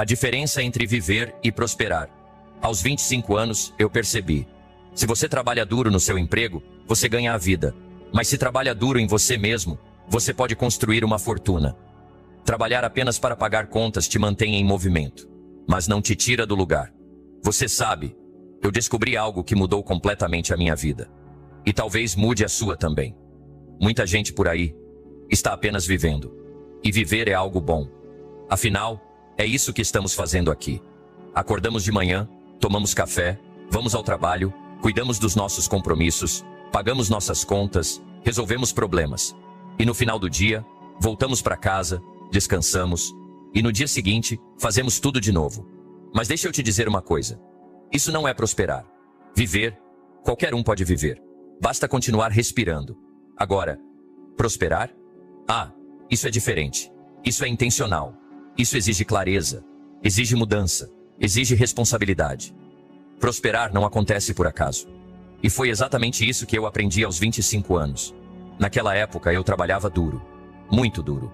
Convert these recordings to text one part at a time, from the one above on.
A diferença entre viver e prosperar. Aos 25 anos, eu percebi. Se você trabalha duro no seu emprego, você ganha a vida. Mas se trabalha duro em você mesmo, você pode construir uma fortuna. Trabalhar apenas para pagar contas te mantém em movimento, mas não te tira do lugar. Você sabe, eu descobri algo que mudou completamente a minha vida. E talvez mude a sua também. Muita gente por aí está apenas vivendo. E viver é algo bom. Afinal, é isso que estamos fazendo aqui. Acordamos de manhã, tomamos café, vamos ao trabalho, cuidamos dos nossos compromissos, pagamos nossas contas, resolvemos problemas. E no final do dia, voltamos para casa, descansamos, e no dia seguinte, fazemos tudo de novo. Mas deixa eu te dizer uma coisa. Isso não é prosperar. Viver, qualquer um pode viver. Basta continuar respirando. Agora, prosperar? Ah, isso é diferente. Isso é intencional. Isso exige clareza, exige mudança, exige responsabilidade. Prosperar não acontece por acaso. E foi exatamente isso que eu aprendi aos 25 anos. Naquela época eu trabalhava duro, muito duro.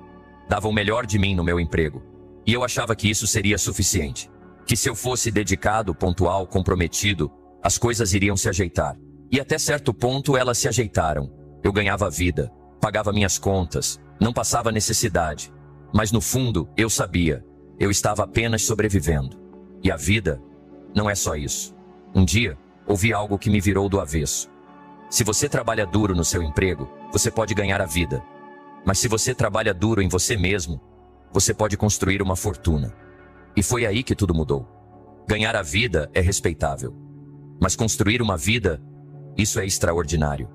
Dava o melhor de mim no meu emprego. E eu achava que isso seria suficiente. Que se eu fosse dedicado, pontual, comprometido, as coisas iriam se ajeitar. E até certo ponto elas se ajeitaram. Eu ganhava vida, pagava minhas contas, não passava necessidade. Mas no fundo, eu sabia, eu estava apenas sobrevivendo. E a vida não é só isso. Um dia, ouvi algo que me virou do avesso. Se você trabalha duro no seu emprego, você pode ganhar a vida. Mas se você trabalha duro em você mesmo, você pode construir uma fortuna. E foi aí que tudo mudou. Ganhar a vida é respeitável. Mas construir uma vida, isso é extraordinário.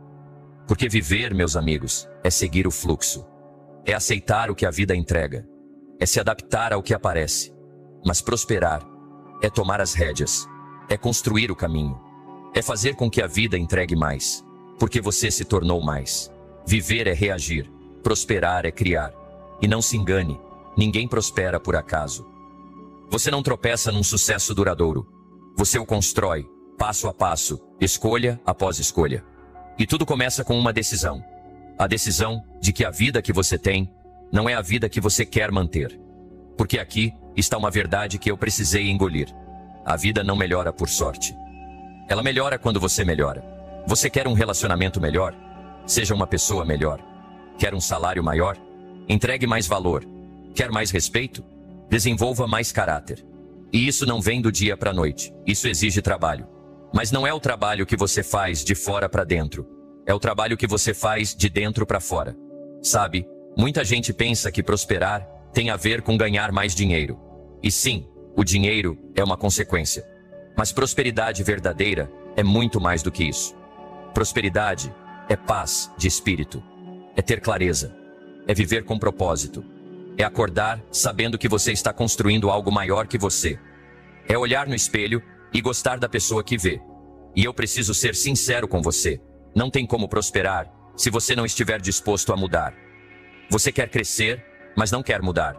Porque viver, meus amigos, é seguir o fluxo. É aceitar o que a vida entrega. É se adaptar ao que aparece. Mas prosperar é tomar as rédeas. É construir o caminho. É fazer com que a vida entregue mais. Porque você se tornou mais. Viver é reagir. Prosperar é criar. E não se engane, ninguém prospera por acaso. Você não tropeça num sucesso duradouro. Você o constrói, passo a passo, escolha após escolha. E tudo começa com uma decisão. A decisão de que a vida que você tem não é a vida que você quer manter. Porque aqui está uma verdade que eu precisei engolir. A vida não melhora por sorte. Ela melhora quando você melhora. Você quer um relacionamento melhor? Seja uma pessoa melhor. Quer um salário maior? Entregue mais valor. Quer mais respeito? Desenvolva mais caráter. E isso não vem do dia para a noite. Isso exige trabalho. Mas não é o trabalho que você faz de fora para dentro. É o trabalho que você faz de dentro para fora. Sabe, muita gente pensa que prosperar tem a ver com ganhar mais dinheiro. E sim, o dinheiro é uma consequência. Mas prosperidade verdadeira é muito mais do que isso. Prosperidade é paz de espírito. É ter clareza. É viver com propósito. É acordar sabendo que você está construindo algo maior que você. É olhar no espelho e gostar da pessoa que vê. E eu preciso ser sincero com você. Não tem como prosperar se você não estiver disposto a mudar. Você quer crescer, mas não quer mudar.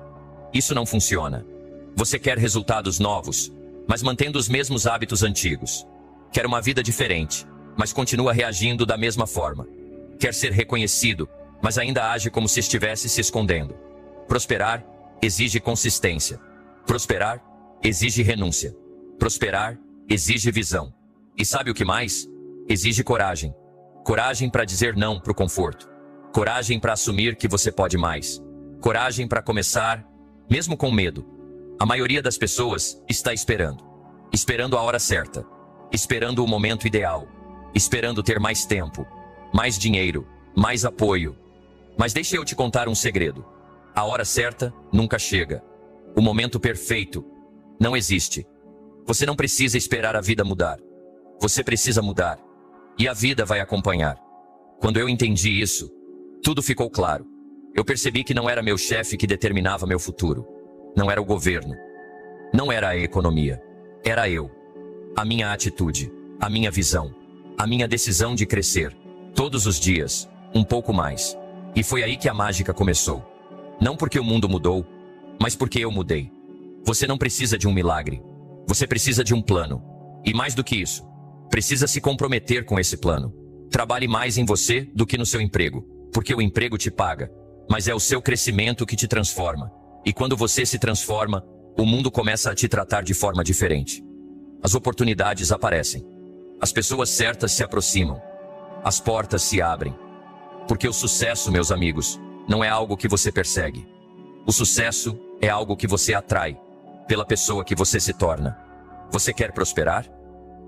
Isso não funciona. Você quer resultados novos, mas mantendo os mesmos hábitos antigos. Quer uma vida diferente, mas continua reagindo da mesma forma. Quer ser reconhecido, mas ainda age como se estivesse se escondendo. Prosperar exige consistência. Prosperar exige renúncia. Prosperar exige visão. E sabe o que mais? Exige coragem. Coragem para dizer não para o conforto. Coragem para assumir que você pode mais. Coragem para começar, mesmo com medo. A maioria das pessoas está esperando. Esperando a hora certa. Esperando o momento ideal. Esperando ter mais tempo, mais dinheiro, mais apoio. Mas deixa eu te contar um segredo. A hora certa nunca chega. O momento perfeito não existe. Você não precisa esperar a vida mudar. Você precisa mudar. E a vida vai acompanhar. Quando eu entendi isso, tudo ficou claro. Eu percebi que não era meu chefe que determinava meu futuro. Não era o governo. Não era a economia. Era eu. A minha atitude. A minha visão. A minha decisão de crescer. Todos os dias. Um pouco mais. E foi aí que a mágica começou. Não porque o mundo mudou, mas porque eu mudei. Você não precisa de um milagre. Você precisa de um plano. E mais do que isso, precisa se comprometer com esse plano. Trabalhe mais em você do que no seu emprego, porque o emprego te paga, mas é o seu crescimento que te transforma. E quando você se transforma, o mundo começa a te tratar de forma diferente. As oportunidades aparecem. As pessoas certas se aproximam. As portas se abrem. Porque o sucesso, meus amigos, não é algo que você persegue. O sucesso é algo que você atrai pela pessoa que você se torna. Você quer prosperar?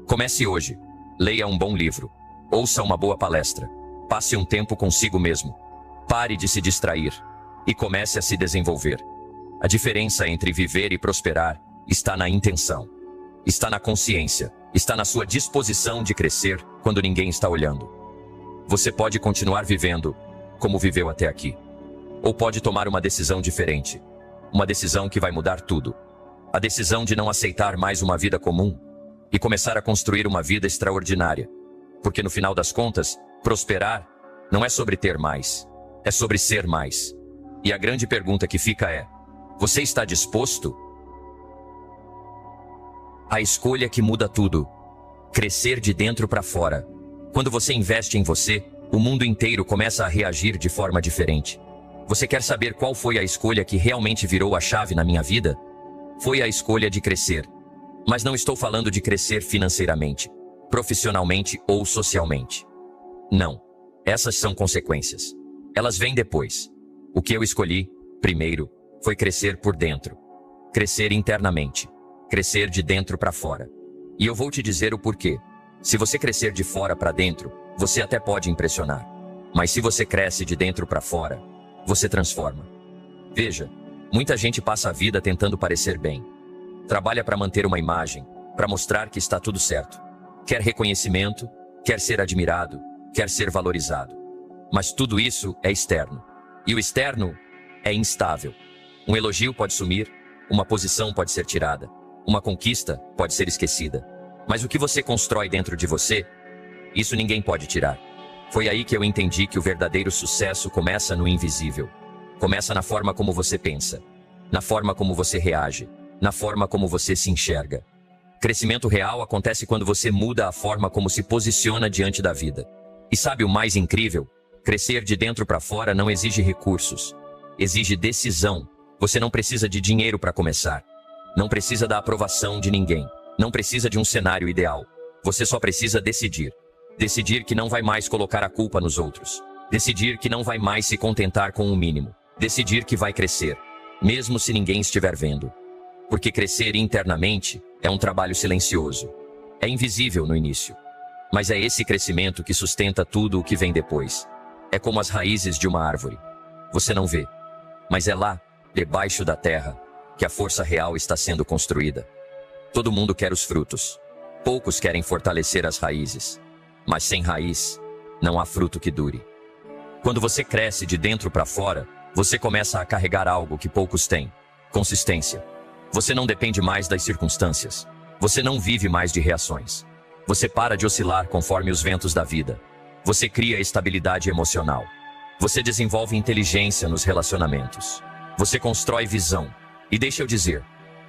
Comece hoje. Leia um bom livro. Ouça uma boa palestra. Passe um tempo consigo mesmo. Pare de se distrair e comece a se desenvolver. A diferença entre viver e prosperar está na intenção. Está na consciência. Está na sua disposição de crescer quando ninguém está olhando. Você pode continuar vivendo como viveu até aqui. Ou pode tomar uma decisão diferente. Uma decisão que vai mudar tudo. A decisão de não aceitar mais uma vida comum e começar a construir uma vida extraordinária. Porque no final das contas, prosperar não é sobre ter mais, é sobre ser mais. E a grande pergunta que fica é: você está disposto? A escolha que muda tudo. Crescer de dentro para fora. Quando você investe em você, o mundo inteiro começa a reagir de forma diferente. Você quer saber qual foi a escolha que realmente virou a chave na minha vida? Foi a escolha de crescer. Mas não estou falando de crescer financeiramente, profissionalmente ou socialmente. Não. Essas são consequências. Elas vêm depois. O que eu escolhi, primeiro, foi crescer por dentro. Crescer internamente. Crescer de dentro para fora. E eu vou te dizer o porquê. Se você crescer de fora para dentro, você até pode impressionar. Mas se você cresce de dentro para fora, você transforma. Veja, muita gente passa a vida tentando parecer bem. Trabalha para manter uma imagem, para mostrar que está tudo certo. Quer reconhecimento, quer ser admirado, quer ser valorizado. Mas tudo isso é externo. E o externo é instável. Um elogio pode sumir, uma posição pode ser tirada, uma conquista pode ser esquecida. Mas o que você constrói dentro de você, isso ninguém pode tirar. Foi aí que eu entendi que o verdadeiro sucesso começa no invisível. Começa na forma como você pensa, na forma como você reage, na forma como você se enxerga. Crescimento real acontece quando você muda a forma como se posiciona diante da vida. E sabe o mais incrível? Crescer de dentro para fora não exige recursos. Exige decisão. Você não precisa de dinheiro para começar. Não precisa da aprovação de ninguém. Não precisa de um cenário ideal. Você só precisa decidir. Decidir que não vai mais colocar a culpa nos outros. Decidir que não vai mais se contentar com o mínimo. Decidir que vai crescer, mesmo se ninguém estiver vendo. Porque crescer internamente é um trabalho silencioso. É invisível no início. Mas é esse crescimento que sustenta tudo o que vem depois. É como as raízes de uma árvore. Você não vê, mas é lá, debaixo da terra, que a força real está sendo construída. Todo mundo quer os frutos. Poucos querem fortalecer as raízes. Mas sem raiz, não há fruto que dure. Quando você cresce de dentro para fora, você começa a carregar algo que poucos têm: consistência. Você não depende mais das circunstâncias. Você não vive mais de reações. Você para de oscilar conforme os ventos da vida. Você cria estabilidade emocional. Você desenvolve inteligência nos relacionamentos. Você constrói visão. E deixa eu dizer,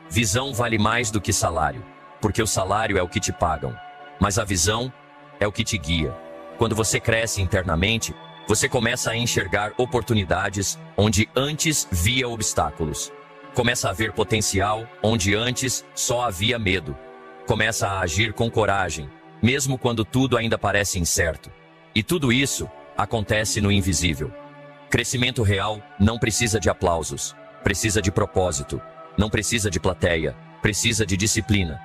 visão vale mais do que salário, porque o salário é o que te pagam, mas a visão é o que te guia. Quando você cresce internamente, você começa a enxergar oportunidades onde antes via obstáculos. Começa a ver potencial onde antes só havia medo. Começa a agir com coragem, mesmo quando tudo ainda parece incerto. E tudo isso acontece no invisível. Crescimento real não precisa de aplausos, precisa de propósito. Não precisa de plateia, precisa de disciplina.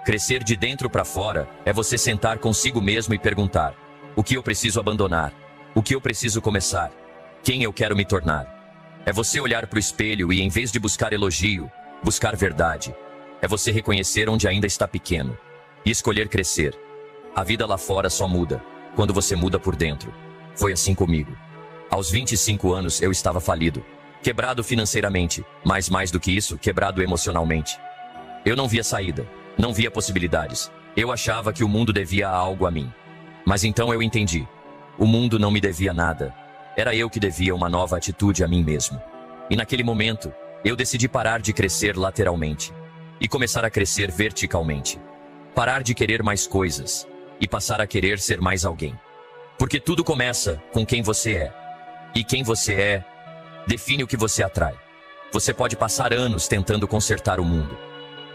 Crescer de dentro para fora é você sentar consigo mesmo e perguntar: o que eu preciso abandonar? O que eu preciso começar? Quem eu quero me tornar? É você olhar para o espelho e, em vez de buscar elogio, buscar verdade. É você reconhecer onde ainda está pequeno e escolher crescer. A vida lá fora só muda quando você muda por dentro. Foi assim comigo. Aos 25 anos eu estava falido. Quebrado financeiramente, mas mais do que isso, quebrado emocionalmente. Eu não via saída, não via possibilidades. Eu achava que o mundo devia algo a mim. Mas então eu entendi. O mundo não me devia nada. Era eu que devia uma nova atitude a mim mesmo. E naquele momento, eu decidi parar de crescer lateralmente e começar a crescer verticalmente. Parar de querer mais coisas e passar a querer ser mais alguém. Porque tudo começa com quem você é. E quem você é define o que você atrai. Você pode passar anos tentando consertar o mundo.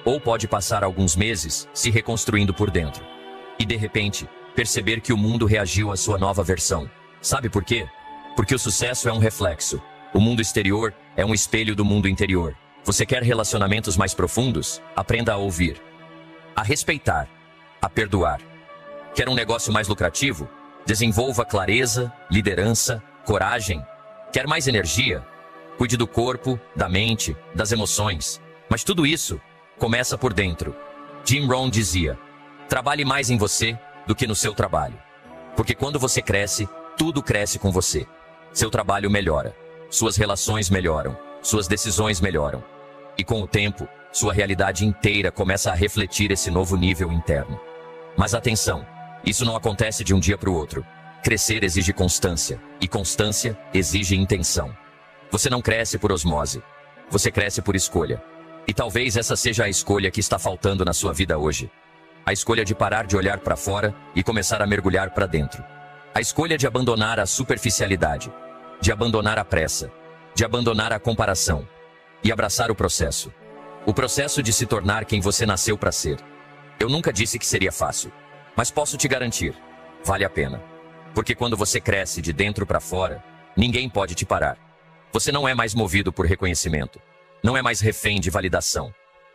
Ou pode passar alguns meses se reconstruindo por dentro. E de repente, perceber que o mundo reagiu à sua nova versão. Sabe por quê? Porque o sucesso é um reflexo. O mundo exterior é um espelho do mundo interior. Você quer relacionamentos mais profundos? Aprenda a ouvir, a respeitar, a perdoar. Quer um negócio mais lucrativo? Desenvolva clareza, liderança, coragem. Quer mais energia? Cuide do corpo, da mente, das emoções. Mas tudo isso começa por dentro. Jim Rohn dizia: trabalhe mais em você do que no seu trabalho. Porque quando você cresce, tudo cresce com você. Seu trabalho melhora, suas relações melhoram, suas decisões melhoram. E com o tempo, sua realidade inteira começa a refletir esse novo nível interno. Mas atenção, isso não acontece de um dia para o outro. Crescer exige constância, e constância exige intenção. Você não cresce por osmose, você cresce por escolha. E talvez essa seja a escolha que está faltando na sua vida hoje. A escolha de parar de olhar para fora e começar a mergulhar para dentro. A escolha de abandonar a superficialidade, de abandonar a pressa, de abandonar a comparação e abraçar o processo. O processo de se tornar quem você nasceu para ser. Eu nunca disse que seria fácil, mas posso te garantir, vale a pena. Porque quando você cresce de dentro para fora, ninguém pode te parar. Você não é mais movido por reconhecimento, não é mais refém de validação.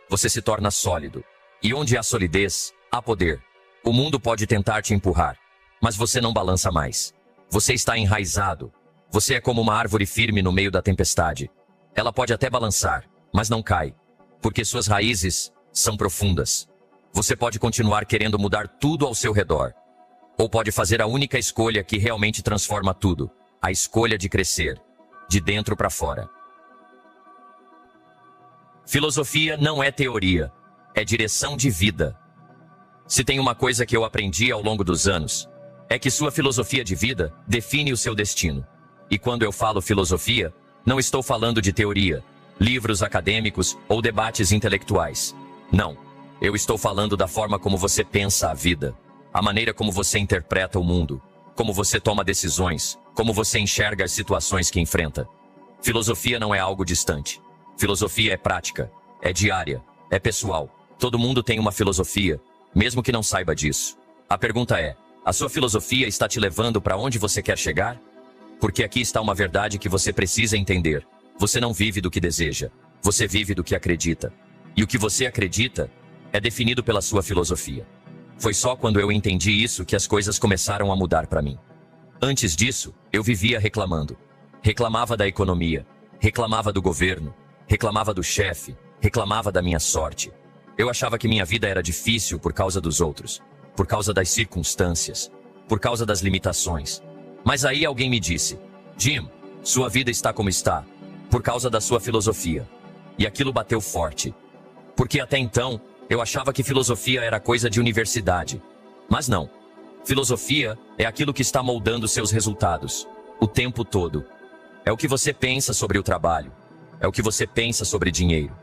Você se torna sólido. E onde há solidez, há poder. O mundo pode tentar te empurrar, mas você não balança mais. Você está enraizado. Você é como uma árvore firme no meio da tempestade. Ela pode até balançar, mas não cai, porque suas raízes são profundas. Você pode continuar querendo mudar tudo ao seu redor, ou pode fazer a única escolha que realmente transforma tudo, a escolha de crescer, de dentro para fora. Filosofia não é teoria, é direção de vida. Se tem uma coisa que eu aprendi ao longo dos anos, é que sua filosofia de vida define o seu destino. E quando eu falo filosofia, não estou falando de teoria, livros acadêmicos ou debates intelectuais. Não, eu estou falando da forma como você pensa a vida, a maneira como você interpreta o mundo, como você toma decisões, como você enxerga as situações que enfrenta. Filosofia não é algo distante. Filosofia é prática, é diária, é pessoal. Todo mundo tem uma filosofia, mesmo que não saiba disso. A pergunta é: a sua filosofia está te levando para onde você quer chegar? Porque aqui está uma verdade que você precisa entender. Você não vive do que deseja, você vive do que acredita. E o que você acredita é definido pela sua filosofia. Foi só quando eu entendi isso que as coisas começaram a mudar para mim. Antes disso, eu vivia reclamando. Reclamava da economia, reclamava do governo, reclamava do chefe, reclamava da minha sorte. Eu achava que minha vida era difícil por causa dos outros, por causa das circunstâncias, por causa das limitações. Mas aí alguém me disse: Jim, sua vida está como está, por causa da sua filosofia. E aquilo bateu forte. Porque até então, eu achava que filosofia era coisa de universidade. Mas não. Filosofia é aquilo que está moldando seus resultados, o tempo todo. É o que você pensa sobre o trabalho. É o que você pensa sobre dinheiro.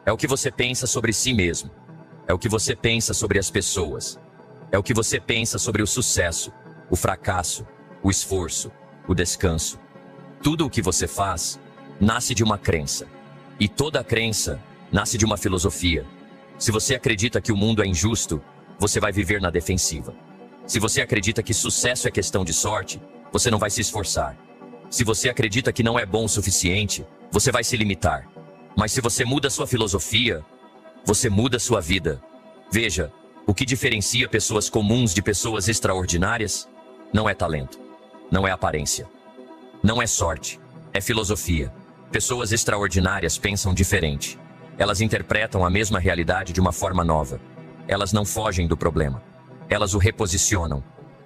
É o que você pensa sobre si mesmo. É o que você pensa sobre as pessoas. É o que você pensa sobre o sucesso, o fracasso, o esforço, o descanso. Tudo o que você faz nasce de uma crença. E toda crença nasce de uma filosofia. Se você acredita que o mundo é injusto, você vai viver na defensiva. Se você acredita que sucesso é questão de sorte, você não vai se esforçar. Se você acredita que não é bom o suficiente, você vai se limitar. Mas se você muda sua filosofia, você muda sua vida. Veja, o que diferencia pessoas comuns de pessoas extraordinárias não é talento, não é aparência, não é sorte, é filosofia. Pessoas extraordinárias pensam diferente. Elas interpretam a mesma realidade de uma forma nova. Elas não fogem do problema. Elas o reposicionam.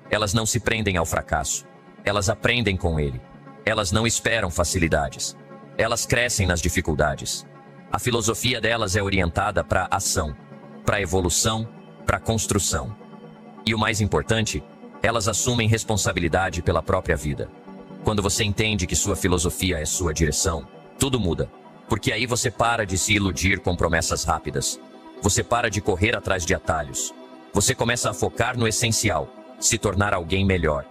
Elas não se prendem ao fracasso. Elas aprendem com ele. Elas não esperam facilidades. Elas crescem nas dificuldades. A filosofia delas é orientada para ação, para evolução, para construção. E o mais importante, elas assumem responsabilidade pela própria vida. Quando você entende que sua filosofia é sua direção, tudo muda. Porque aí você para de se iludir com promessas rápidas. Você para de correr atrás de atalhos. Você começa a focar no essencial, se tornar alguém melhor.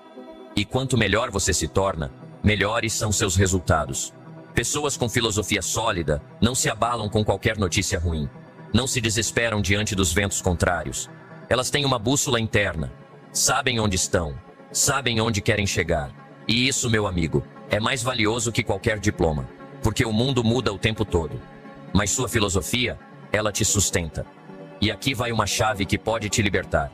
E quanto melhor você se torna, melhores são seus resultados. Pessoas com filosofia sólida não se abalam com qualquer notícia ruim. Não se desesperam diante dos ventos contrários. Elas têm uma bússola interna. Sabem onde estão. Sabem onde querem chegar. E isso, meu amigo, é mais valioso que qualquer diploma. Porque o mundo muda o tempo todo. Mas sua filosofia, ela te sustenta. E aqui vai uma chave que pode te libertar.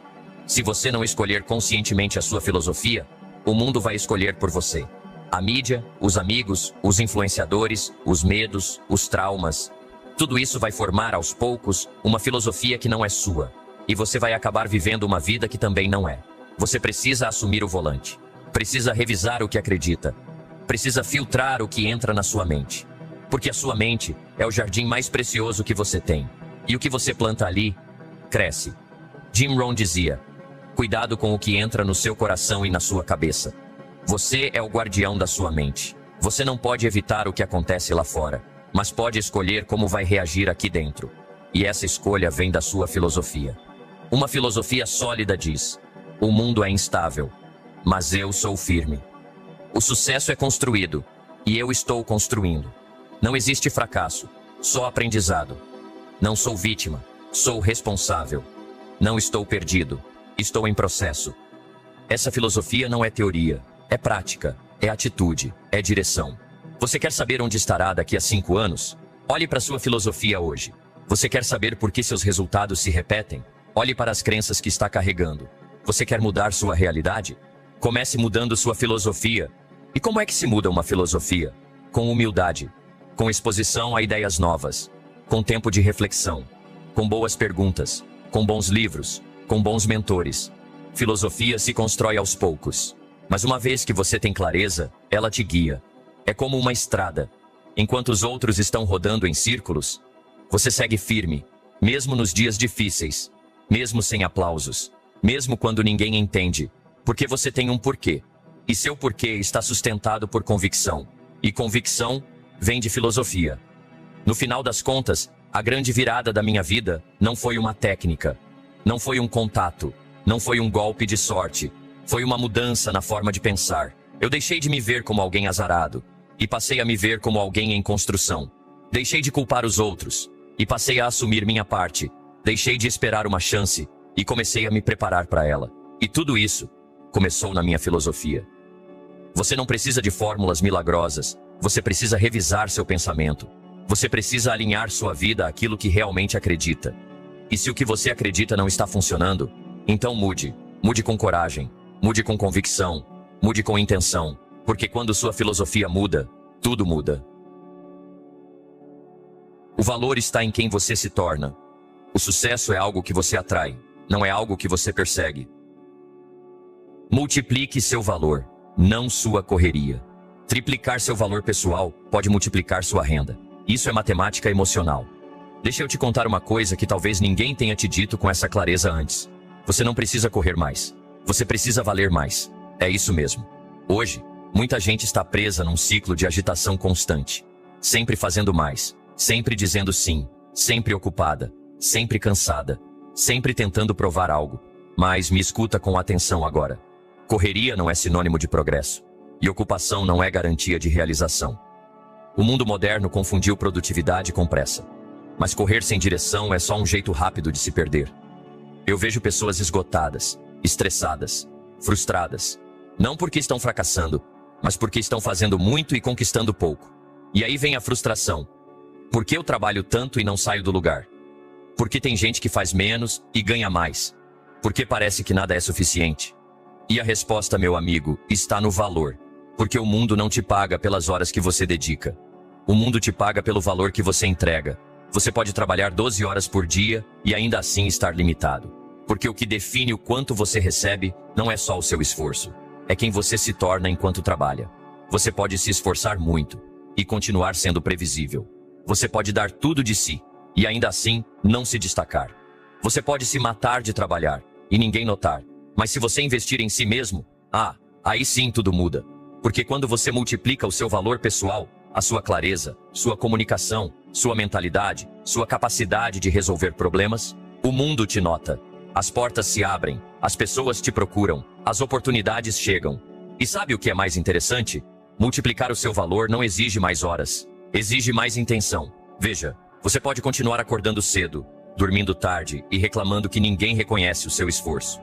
Se você não escolher conscientemente a sua filosofia, o mundo vai escolher por você. A mídia, os amigos, os influenciadores, os medos, os traumas. Tudo isso vai formar aos poucos uma filosofia que não é sua. E você vai acabar vivendo uma vida que também não é. Você precisa assumir o volante. Precisa revisar o que acredita. Precisa filtrar o que entra na sua mente. Porque a sua mente é o jardim mais precioso que você tem. E o que você planta ali, cresce. Jim Rohn dizia: cuidado com o que entra no seu coração e na sua cabeça. Você é o guardião da sua mente. Você não pode evitar o que acontece lá fora, mas pode escolher como vai reagir aqui dentro. E essa escolha vem da sua filosofia. Uma filosofia sólida diz: o mundo é instável, mas eu sou firme. O sucesso é construído, e eu estou construindo. Não existe fracasso, só aprendizado. Não sou vítima, sou responsável. Não estou perdido, estou em processo. Essa filosofia não é teoria, é prática, é atitude, é direção. Você quer saber onde estará daqui a 5 anos? Olhe para sua filosofia hoje. Você quer saber por que seus resultados se repetem? Olhe para as crenças que está carregando. Você quer mudar sua realidade? Comece mudando sua filosofia. E como é que se muda uma filosofia? Com humildade, com exposição a ideias novas, com tempo de reflexão, com boas perguntas, com bons livros, com bons mentores. Filosofia se constrói aos poucos. Mas uma vez que você tem clareza, ela te guia. É como uma estrada. Enquanto os outros estão rodando em círculos, você segue firme, mesmo nos dias difíceis, mesmo sem aplausos, mesmo quando ninguém entende, porque você tem um porquê. E seu porquê está sustentado por convicção. E convicção vem de filosofia. No final das contas, a grande virada da minha vida não foi uma técnica, não foi um contato, não foi um golpe de sorte. Foi uma mudança na forma de pensar. Eu deixei de me ver como alguém azarado e passei a me ver como alguém em construção. Deixei de culpar os outros e passei a assumir minha parte. Deixei de esperar uma chance e comecei a me preparar para ela. E tudo isso começou na minha filosofia. Você não precisa de fórmulas milagrosas. Você precisa revisar seu pensamento. Você precisa alinhar sua vida àquilo que realmente acredita. E se o que você acredita não está funcionando, então mude. Mude com coragem. Mude com convicção. Mude com intenção. Porque quando sua filosofia muda, tudo muda. O valor está em quem você se torna. O sucesso é algo que você atrai, não é algo que você persegue. Multiplique seu valor, não sua correria. Triplicar seu valor pessoal pode multiplicar sua renda. Isso é matemática emocional. Deixa eu te contar uma coisa que talvez ninguém tenha te dito com essa clareza antes. Você não precisa correr mais. Você precisa valer mais. É isso mesmo. Hoje, muita gente está presa num ciclo de agitação constante. Sempre fazendo mais. Sempre dizendo sim. Sempre ocupada. Sempre cansada. Sempre tentando provar algo. Mas me escuta com atenção agora. Correria não é sinônimo de progresso. E ocupação não é garantia de realização. O mundo moderno confundiu produtividade com pressa. Mas correr sem direção é só um jeito rápido de se perder. Eu vejo pessoas esgotadas, estressadas, frustradas. Não porque estão fracassando, mas porque estão fazendo muito e conquistando pouco. E aí vem a frustração. Por que eu trabalho tanto e não saio do lugar? Porque tem gente que faz menos e ganha mais. Porque parece que nada é suficiente. E a resposta, meu amigo, está no valor. Porque o mundo não te paga pelas horas que você dedica. O mundo te paga pelo valor que você entrega. Você pode trabalhar 12 horas por dia e ainda assim estar limitado. Porque o que define o quanto você recebe não é só o seu esforço. É quem você se torna enquanto trabalha. Você pode se esforçar muito e continuar sendo previsível. Você pode dar tudo de si e ainda assim não se destacar. Você pode se matar de trabalhar e ninguém notar. Mas se você investir em si mesmo, aí sim tudo muda. Porque quando você multiplica o seu valor pessoal, a sua clareza, sua comunicação, sua mentalidade, sua capacidade de resolver problemas, o mundo te nota. As portas se abrem, as pessoas te procuram, as oportunidades chegam. E sabe o que é mais interessante? Multiplicar o seu valor não exige mais horas, exige mais intenção. Veja, você pode continuar acordando cedo, dormindo tarde e reclamando que ninguém reconhece o seu esforço.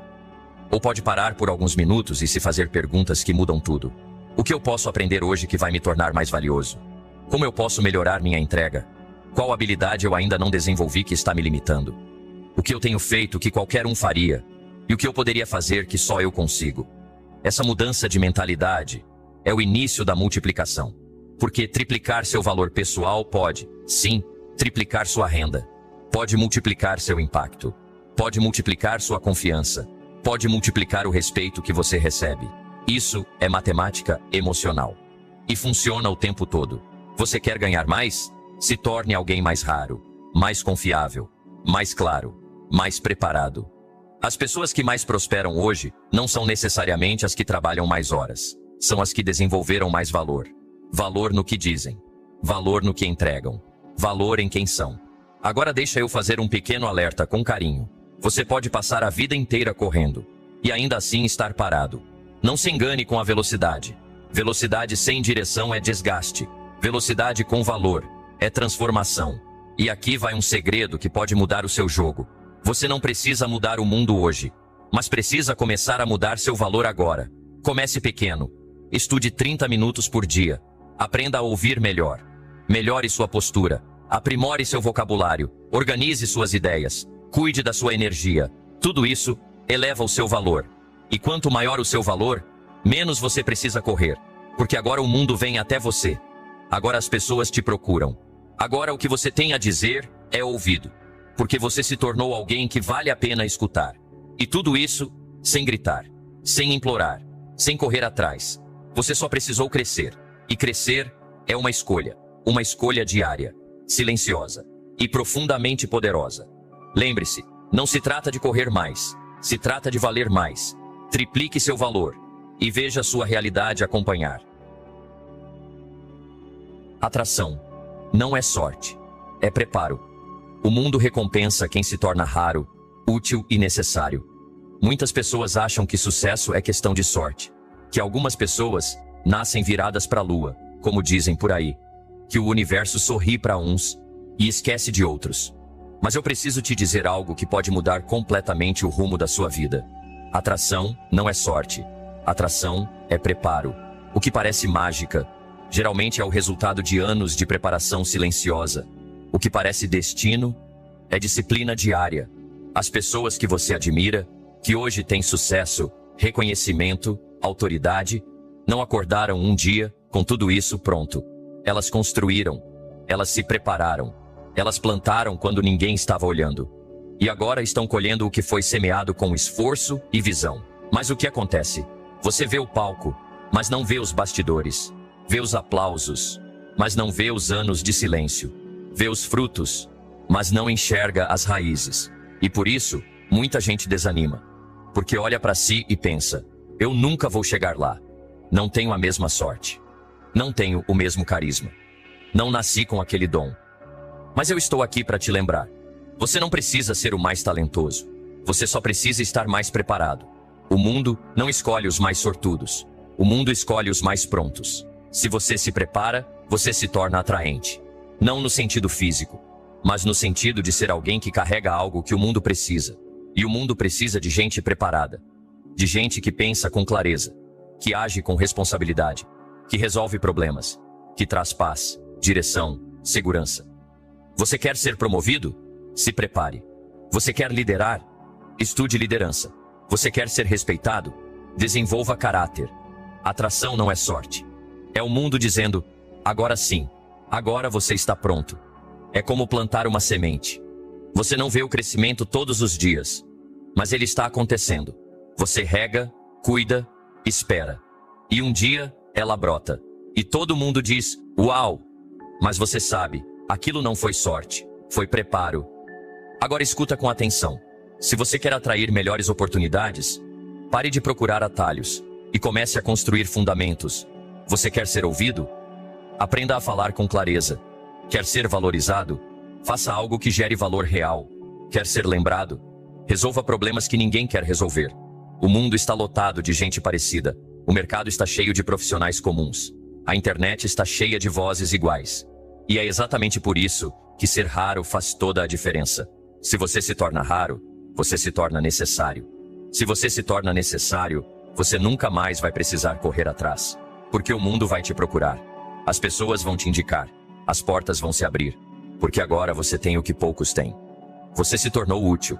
Ou pode parar por alguns minutos e se fazer perguntas que mudam tudo. O que eu posso aprender hoje que vai me tornar mais valioso? Como eu posso melhorar minha entrega? Qual habilidade eu ainda não desenvolvi que está me limitando? O que eu tenho feito que qualquer um faria? E o que eu poderia fazer que só eu consigo? Essa mudança de mentalidade é o início da multiplicação. Porque triplicar seu valor pessoal pode, sim, triplicar sua renda. Pode multiplicar seu impacto. Pode multiplicar sua confiança. Pode multiplicar o respeito que você recebe. Isso é matemática emocional. E funciona o tempo todo. Você quer ganhar mais? Se torne alguém mais raro, mais confiável, mais claro, mais preparado. As pessoas que mais prosperam hoje não são necessariamente as que trabalham mais horas. São as que desenvolveram mais valor. Valor no que dizem. Valor no que entregam. Valor em quem são. Agora deixa eu fazer um pequeno alerta com carinho. Você pode passar a vida inteira correndo e ainda assim estar parado. Não se engane com a velocidade. Velocidade sem direção é desgaste. Velocidade com valor é transformação. E aqui vai um segredo que pode mudar o seu jogo. Você não precisa mudar o mundo hoje, mas precisa começar a mudar seu valor agora. Comece pequeno. Estude 30 minutos por dia. Aprenda a ouvir melhor. Melhore sua postura. Aprimore seu vocabulário. Organize suas ideias. Cuide da sua energia. Tudo isso eleva o seu valor. E quanto maior o seu valor, menos você precisa correr. Porque agora o mundo vem até você. Agora as pessoas te procuram. Agora o que você tem a dizer é ouvido. Porque você se tornou alguém que vale a pena escutar. E tudo isso sem gritar, sem implorar, sem correr atrás. Você só precisou crescer. E crescer é uma escolha diária, silenciosa e profundamente poderosa. Lembre-se, não se trata de correr mais, se trata de valer mais. Triplique seu valor e veja sua realidade acompanhar. Atração não é sorte, é preparo. O mundo recompensa quem se torna raro, útil e necessário. Muitas pessoas acham que sucesso é questão de sorte, que algumas pessoas nascem viradas para a lua, como dizem por aí, que o universo sorri para uns e esquece de outros. Mas eu preciso te dizer algo que pode mudar completamente o rumo da sua vida. Atração não é sorte. Atração é preparo. O que parece mágica, geralmente é o resultado de anos de preparação silenciosa. O que parece destino é disciplina diária. As pessoas que você admira, que hoje têm sucesso, reconhecimento, autoridade, não acordaram um dia com tudo isso pronto. Elas construíram, elas se prepararam, elas plantaram quando ninguém estava olhando. E agora estão colhendo o que foi semeado com esforço e visão. Mas o que acontece? Você vê o palco, mas não vê os bastidores. Vê os aplausos, mas não vê os anos de silêncio. Vê os frutos, mas não enxerga as raízes. E por isso, muita gente desanima. Porque olha para si e pensa, eu nunca vou chegar lá. Não tenho a mesma sorte. Não tenho o mesmo carisma. Não nasci com aquele dom. Mas eu estou aqui para te lembrar. Você não precisa ser o mais talentoso. Você só precisa estar mais preparado. O mundo não escolhe os mais sortudos. O mundo escolhe os mais prontos. Se você se prepara, você se torna atraente. Não no sentido físico, mas no sentido de ser alguém que carrega algo que o mundo precisa. E o mundo precisa de gente preparada. De gente que pensa com clareza. Que age com responsabilidade. Que resolve problemas. Que traz paz, direção, segurança. Você quer ser promovido? Se prepare. Você quer liderar? Estude liderança. Você quer ser respeitado? Desenvolva caráter. Atração não é sorte. É o mundo dizendo, agora sim, agora você está pronto. É como plantar uma semente. Você não vê o crescimento todos os dias, mas ele está acontecendo. Você rega, cuida, espera. E um dia, ela brota. E todo mundo diz, uau! Mas você sabe, aquilo não foi sorte, foi preparo. Agora escuta com atenção. Se você quer atrair melhores oportunidades, pare de procurar atalhos e comece a construir fundamentos. Você quer ser ouvido? Aprenda a falar com clareza. Quer ser valorizado? Faça algo que gere valor real. Quer ser lembrado? Resolva problemas que ninguém quer resolver. O mundo está lotado de gente parecida. O mercado está cheio de profissionais comuns. A internet está cheia de vozes iguais. E é exatamente por isso que ser raro faz toda a diferença. Se você se torna raro, você se torna necessário. Se você se torna necessário, você nunca mais vai precisar correr atrás. Porque o mundo vai te procurar. As pessoas vão te indicar. As portas vão se abrir. Porque agora você tem o que poucos têm. Você se tornou útil.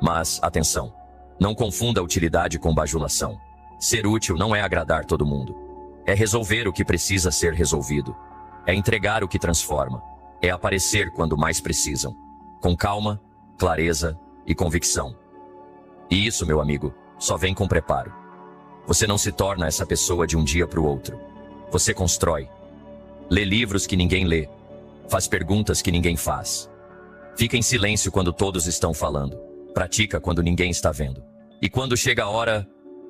Mas, atenção, não confunda utilidade com bajulação. Ser útil não é agradar todo mundo. É resolver o que precisa ser resolvido. É entregar o que transforma. É aparecer quando mais precisam. Com calma, clareza e convicção. E isso, meu amigo, só vem com preparo. Você não se torna essa pessoa de um dia para o outro. Você constrói. Lê livros que ninguém lê. Faz perguntas que ninguém faz. Fica em silêncio quando todos estão falando. Pratica quando ninguém está vendo. E quando chega a hora,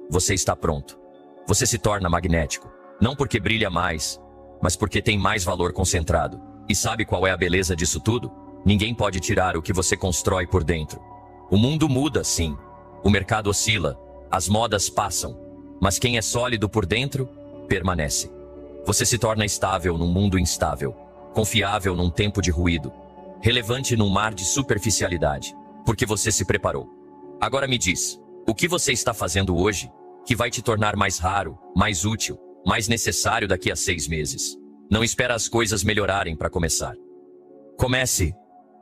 você está pronto. Você se torna magnético. Não porque brilha mais, mas porque tem mais valor concentrado. E sabe qual é a beleza disso tudo? Ninguém pode tirar o que você constrói por dentro. O mundo muda, sim. O mercado oscila. As modas passam. Mas quem é sólido por dentro, permanece. Você se torna estável num mundo instável. Confiável num tempo de ruído. Relevante num mar de superficialidade. Porque você se preparou. Agora me diz, o que você está fazendo hoje que vai te tornar mais raro, mais útil, mais necessário daqui a 6 meses? Não espera as coisas melhorarem para começar. Comece,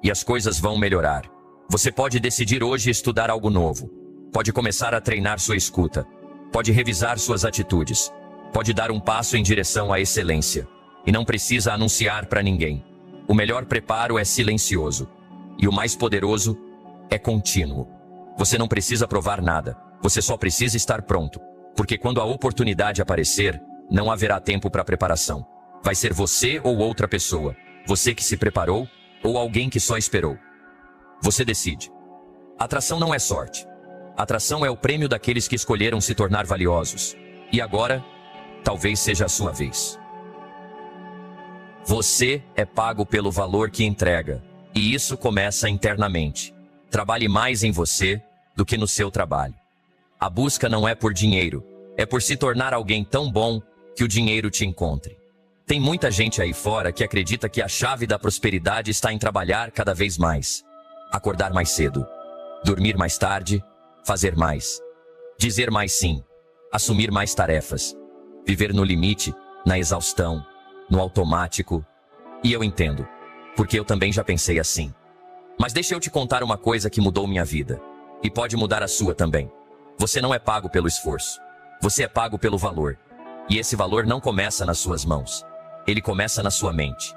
e as coisas vão melhorar. Você pode decidir hoje estudar algo novo. Pode começar a treinar sua escuta. Pode revisar suas atitudes. Pode dar um passo em direção à excelência. E não precisa anunciar para ninguém. O melhor preparo é silencioso. E o mais poderoso é contínuo. Você não precisa provar nada. Você só precisa estar pronto. Porque quando a oportunidade aparecer, não haverá tempo para preparação. Vai ser você ou outra pessoa. Você que se preparou ou alguém que só esperou. Você decide. Atração não é sorte. Atração é o prêmio daqueles que escolheram se tornar valiosos. E agora, talvez seja a sua vez. Você é pago pelo valor que entrega. E isso começa internamente. Trabalhe mais em você do que no seu trabalho. A busca não é por dinheiro. É por se tornar alguém tão bom que o dinheiro te encontre. Tem muita gente aí fora que acredita que a chave da prosperidade está em trabalhar cada vez mais. Acordar mais cedo. Dormir mais tarde. Fazer mais. Dizer mais sim. Assumir mais tarefas. Viver no limite, na exaustão, no automático. E eu entendo, porque eu também já pensei assim. Mas deixa eu te contar uma coisa que mudou minha vida. E pode mudar a sua também. Você não é pago pelo esforço. Você é pago pelo valor. E esse valor não começa nas suas mãos. Ele começa na sua mente.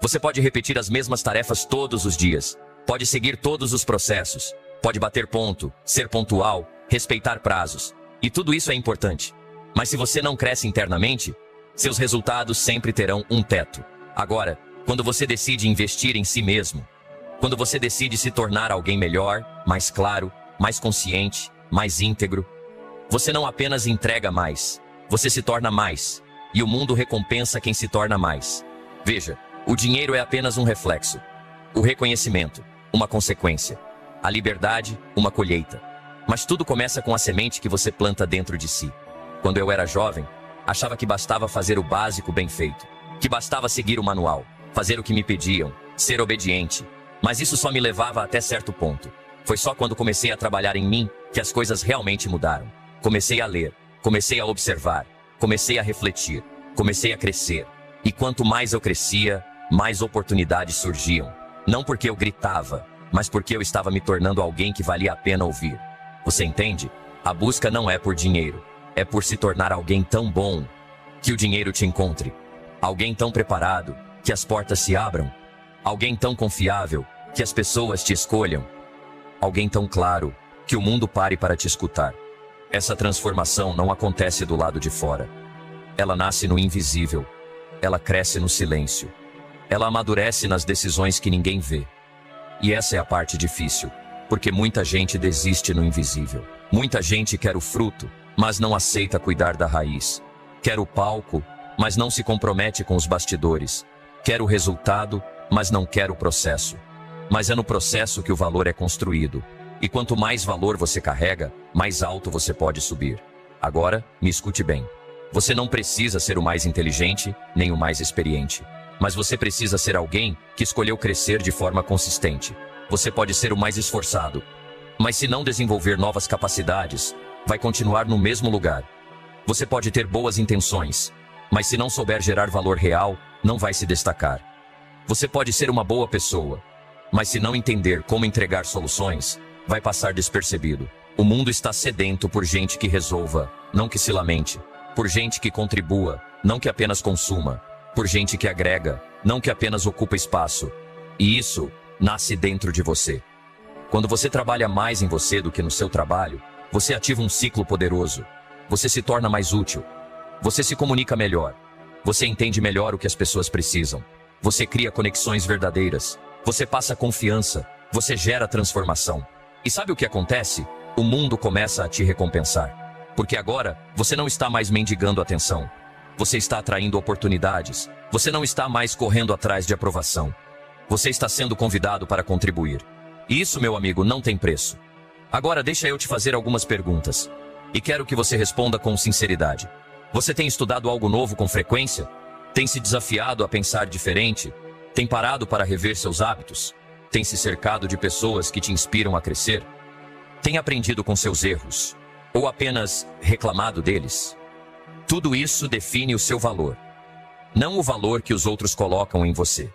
Você pode repetir as mesmas tarefas todos os dias. Pode seguir todos os processos. Pode bater ponto, ser pontual, respeitar prazos. E tudo isso é importante. Mas se você não cresce internamente, seus resultados sempre terão um teto. Agora, quando você decide investir em si mesmo, quando você decide se tornar alguém melhor, mais claro, mais consciente, mais íntegro, você não apenas entrega mais, você se torna mais. E o mundo recompensa quem se torna mais. Veja, o dinheiro é apenas um reflexo. O reconhecimento, uma consequência. A liberdade, uma colheita. Mas tudo começa com a semente que você planta dentro de si. Quando eu era jovem, achava que bastava fazer o básico bem feito. Que bastava seguir o manual, fazer o que me pediam, ser obediente. Mas isso só me levava até certo ponto. Foi só quando comecei a trabalhar em mim que as coisas realmente mudaram. Comecei a ler, comecei a observar, comecei a refletir, comecei a crescer. E quanto mais eu crescia, mais oportunidades surgiam. Não porque eu gritava, mas porque eu estava me tornando alguém que valia a pena ouvir. Você entende? A busca não é por dinheiro. É por se tornar alguém tão bom que o dinheiro te encontre. Alguém tão preparado que as portas se abram. Alguém tão confiável que as pessoas te escolham. Alguém tão claro que o mundo pare para te escutar. Essa transformação não acontece do lado de fora. Ela nasce no invisível. Ela cresce no silêncio. Ela amadurece nas decisões que ninguém vê. E essa é a parte difícil, porque muita gente desiste no invisível. Muita gente quer o fruto, mas não aceita cuidar da raiz. Quer o palco, mas não se compromete com os bastidores. Quer o resultado, mas não quer o processo. Mas é no processo que o valor é construído. E quanto mais valor você carrega, mais alto você pode subir. Agora, me escute bem. Você não precisa ser o mais inteligente, nem o mais experiente. Mas você precisa ser alguém que escolheu crescer de forma consistente. Você pode ser o mais esforçado, mas se não desenvolver novas capacidades, vai continuar no mesmo lugar. Você pode ter boas intenções, mas se não souber gerar valor real, não vai se destacar. Você pode ser uma boa pessoa, mas se não entender como entregar soluções, vai passar despercebido. O mundo está sedento por gente que resolva, não que se lamente. Por gente que contribua, não que apenas consuma. Por gente que agrega, não que apenas ocupa espaço. E isso nasce dentro de você. Quando você trabalha mais em você do que no seu trabalho, você ativa um ciclo poderoso. Você se torna mais útil. Você se comunica melhor. Você entende melhor o que as pessoas precisam. Você cria conexões verdadeiras. Você passa confiança. Você gera transformação. E sabe o que acontece? O mundo começa a te recompensar. Porque agora, você não está mais mendigando atenção. Você está atraindo oportunidades. Você não está mais correndo atrás de aprovação. Você está sendo convidado para contribuir. E isso, meu amigo, não tem preço. Agora deixa eu te fazer algumas perguntas. E quero que você responda com sinceridade. Você tem estudado algo novo com frequência? Tem se desafiado a pensar diferente? Tem parado para rever seus hábitos? Tem se cercado de pessoas que te inspiram a crescer? Tem aprendido com seus erros? Ou apenas reclamado deles? Tudo isso define o seu valor. Não o valor que os outros colocam em você,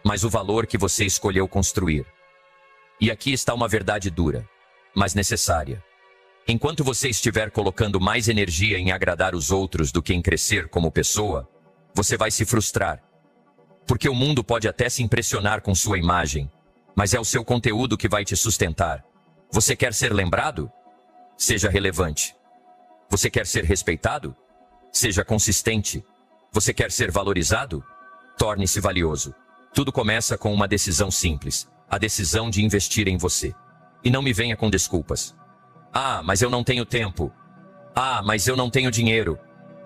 mas o valor que você escolheu construir. E aqui está uma verdade dura, mas necessária. Enquanto você estiver colocando mais energia em agradar os outros do que em crescer como pessoa, você vai se frustrar. Porque o mundo pode até se impressionar com sua imagem, mas é o seu conteúdo que vai te sustentar. Você quer ser lembrado? Seja relevante. Você quer ser respeitado? Seja consistente. Você quer ser valorizado? Torne-se valioso. Tudo começa com uma decisão simples. A decisão de investir em você. E não me venha com desculpas. Ah, mas eu não tenho tempo. Ah, mas eu não tenho dinheiro.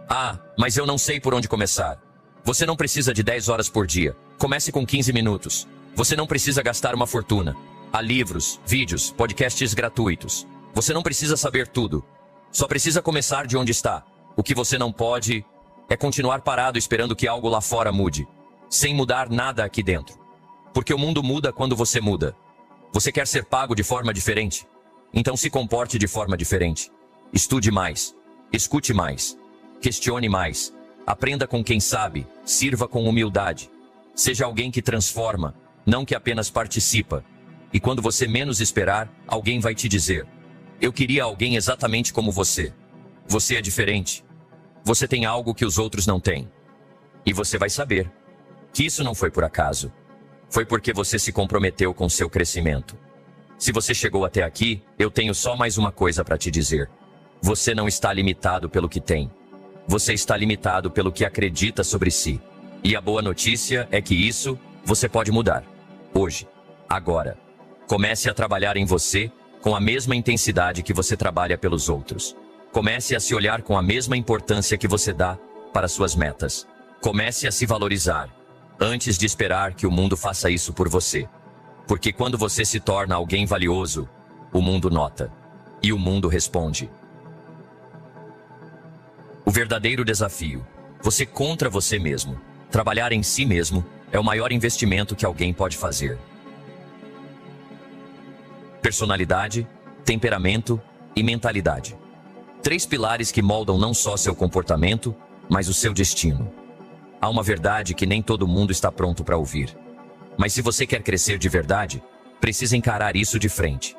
Ah, mas eu não sei por onde começar. Você não precisa de 10 horas por dia. Comece com 15 minutos. Você não precisa gastar uma fortuna. Há livros, vídeos, podcasts gratuitos. Você não precisa saber tudo. Só precisa começar de onde está. O que você não pode é continuar parado esperando que algo lá fora mude, sem mudar nada aqui dentro. Porque o mundo muda quando você muda. Você quer ser pago de forma diferente? Então se comporte de forma diferente. Estude mais. Escute mais. Questione mais. Aprenda com quem sabe. Sirva com humildade. Seja alguém que transforma, não que apenas participa. E quando você menos esperar, alguém vai te dizer: eu queria alguém exatamente como você. Você é diferente. Você tem algo que os outros não têm. E você vai saber que isso não foi por acaso. Foi porque você se comprometeu com seu crescimento. Se você chegou até aqui, eu tenho só mais uma coisa para te dizer. Você não está limitado pelo que tem. Você está limitado pelo que acredita sobre si. E a boa notícia é que isso você pode mudar. Hoje. Agora. Comece a trabalhar em você com a mesma intensidade que você trabalha pelos outros. Comece a se olhar com a mesma importância que você dá para suas metas. Comece a se valorizar, antes de esperar que o mundo faça isso por você. Porque quando você se torna alguém valioso, o mundo nota. E o mundo responde. O verdadeiro desafio. Você contra você mesmo. Trabalhar em si mesmo é o maior investimento que alguém pode fazer. Personalidade, temperamento e mentalidade. 3 pilares que moldam não só seu comportamento, mas o seu destino. Há uma verdade que nem todo mundo está pronto para ouvir. Mas se você quer crescer de verdade, precisa encarar isso de frente.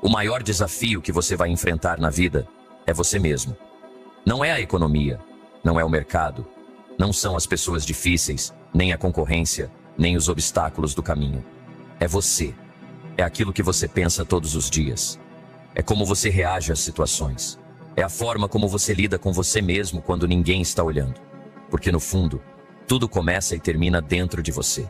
O maior desafio que você vai enfrentar na vida é você mesmo. Não é a economia, não é o mercado, não são as pessoas difíceis, nem a concorrência, nem os obstáculos do caminho. É você. É aquilo que você pensa todos os dias. É como você reage às situações. É a forma como você lida com você mesmo quando ninguém está olhando. Porque no fundo, tudo começa e termina dentro de você.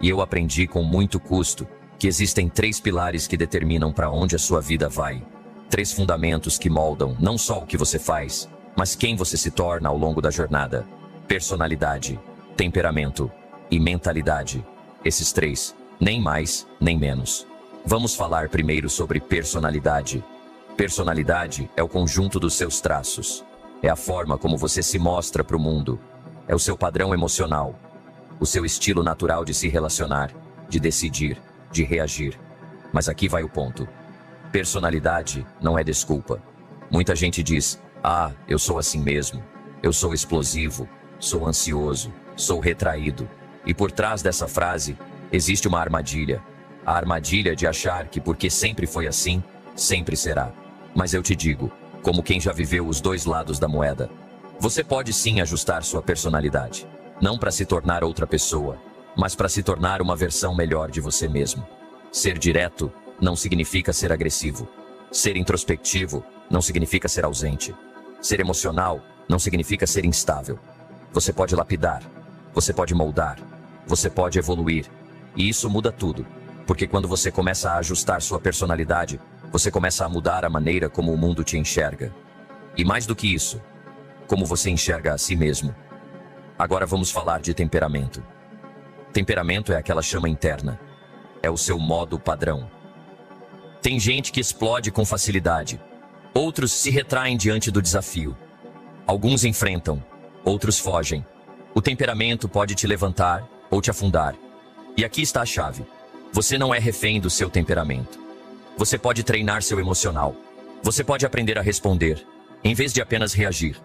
E eu aprendi com muito custo que existem 3 pilares que determinam para onde a sua vida vai. 3 fundamentos que moldam não só o que você faz, mas quem você se torna ao longo da jornada. Personalidade, temperamento e mentalidade. Esses 3, nem mais, nem menos. Vamos falar primeiro sobre personalidade. Personalidade é o conjunto dos seus traços. É a forma como você se mostra para o mundo. É o seu padrão emocional. O seu estilo natural de se relacionar, de decidir, de reagir. Mas aqui vai o ponto. Personalidade não é desculpa. Muita gente diz: "Ah, eu sou assim mesmo. Eu sou explosivo, sou ansioso, sou retraído." E por trás dessa frase, existe uma armadilha. A armadilha de achar que porque sempre foi assim, sempre será. Mas eu te digo, como quem já viveu os dois lados da moeda, você pode sim ajustar sua personalidade. Não para se tornar outra pessoa, mas para se tornar uma versão melhor de você mesmo. Ser direto não significa ser agressivo. Ser introspectivo não significa ser ausente. Ser emocional não significa ser instável. Você pode lapidar, você pode moldar, você pode evoluir. E isso muda tudo. Porque quando você começa a ajustar sua personalidade, você começa a mudar a maneira como o mundo te enxerga. E mais do que isso, como você enxerga a si mesmo. Agora vamos falar de temperamento. Temperamento é aquela chama interna. É o seu modo padrão. Tem gente que explode com facilidade. Outros se retraem diante do desafio. Alguns enfrentam, outros fogem. O temperamento pode te levantar ou te afundar. E aqui está a chave. Você não é refém do seu temperamento. Você pode treinar seu emocional. Você pode aprender a responder, em vez de apenas reagir.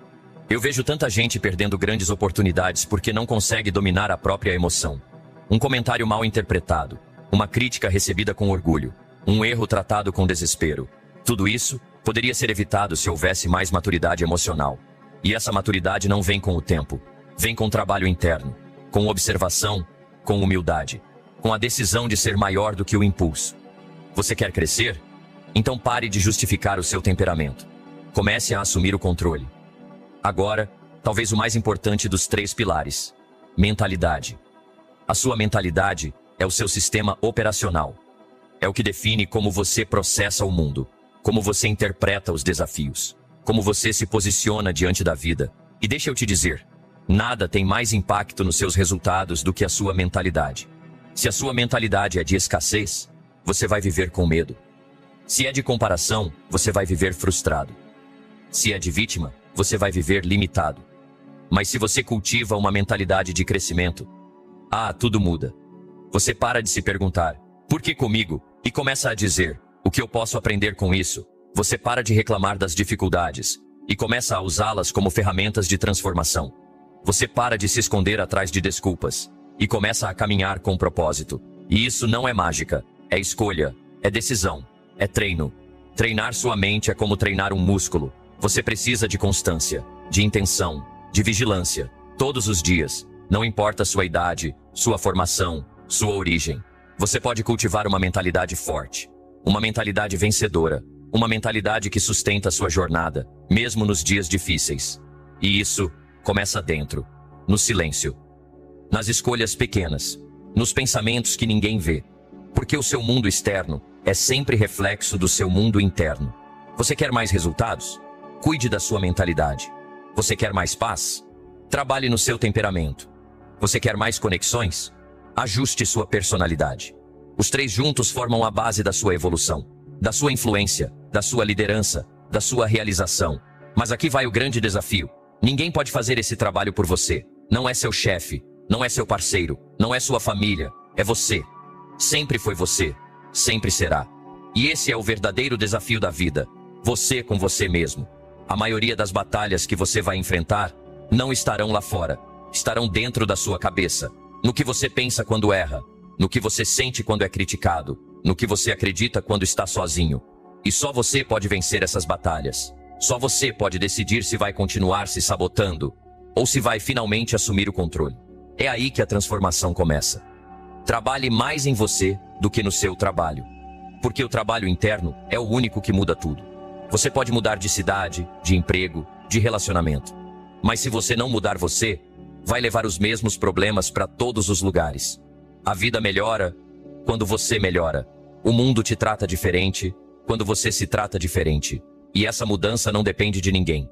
Eu vejo tanta gente perdendo grandes oportunidades porque não consegue dominar a própria emoção. Um comentário mal interpretado, uma crítica recebida com orgulho, um erro tratado com desespero. Tudo isso poderia ser evitado se houvesse mais maturidade emocional. E essa maturidade não vem com o tempo. Vem com trabalho interno, com observação, com humildade, com a decisão de ser maior do que o impulso. Você quer crescer? Então pare de justificar o seu temperamento. Comece a assumir o controle. Agora, talvez o mais importante dos 3 pilares: mentalidade. A sua mentalidade é o seu sistema operacional. É o que define como você processa o mundo, como você interpreta os desafios, como você se posiciona diante da vida. E deixa eu te dizer, nada tem mais impacto nos seus resultados do que a sua mentalidade. Se a sua mentalidade é de escassez, você vai viver com medo. Se é de comparação, você vai viver frustrado. Se é de vítima, você vai viver limitado. Mas se você cultiva uma mentalidade de crescimento, tudo muda. Você para de se perguntar, por que comigo? E começa a dizer, o que eu posso aprender com isso? Você para de reclamar das dificuldades e começa a usá-las como ferramentas de transformação. Você para de se esconder atrás de desculpas e começa a caminhar com propósito. E isso não é mágica, é escolha, é decisão, é treino. Treinar sua mente é como treinar um músculo. Você precisa de constância, de intenção, de vigilância, todos os dias. Não importa sua idade, sua formação, sua origem. Você pode cultivar uma mentalidade forte, uma mentalidade vencedora, uma mentalidade que sustenta sua jornada, mesmo nos dias difíceis. E isso começa dentro, no silêncio, nas escolhas pequenas, nos pensamentos que ninguém vê. Porque o seu mundo externo é sempre reflexo do seu mundo interno. Você quer mais resultados? Cuide da sua mentalidade. Você quer mais paz? Trabalhe no seu temperamento. Você quer mais conexões? Ajuste sua personalidade. Os 3 juntos formam a base da sua evolução, da sua influência, da sua liderança, da sua realização. Mas aqui vai o grande desafio. Ninguém pode fazer esse trabalho por você. Não é seu chefe, não é seu parceiro, não é sua família, é você. Sempre foi você, sempre será. E esse é o verdadeiro desafio da vida. Você com você mesmo. A maioria das batalhas que você vai enfrentar não estarão lá fora. Estarão dentro da sua cabeça. No que você pensa quando erra. No que você sente quando é criticado. No que você acredita quando está sozinho. E só você pode vencer essas batalhas. Só você pode decidir se vai continuar se sabotando ou se vai finalmente assumir o controle. É aí que a transformação começa. Trabalhe mais em você do que no seu trabalho. Porque o trabalho interno é o único que muda tudo. Você pode mudar de cidade, de emprego, de relacionamento. Mas se você não mudar você, vai levar os mesmos problemas para todos os lugares. A vida melhora quando você melhora. O mundo te trata diferente quando você se trata diferente. E essa mudança não depende de ninguém.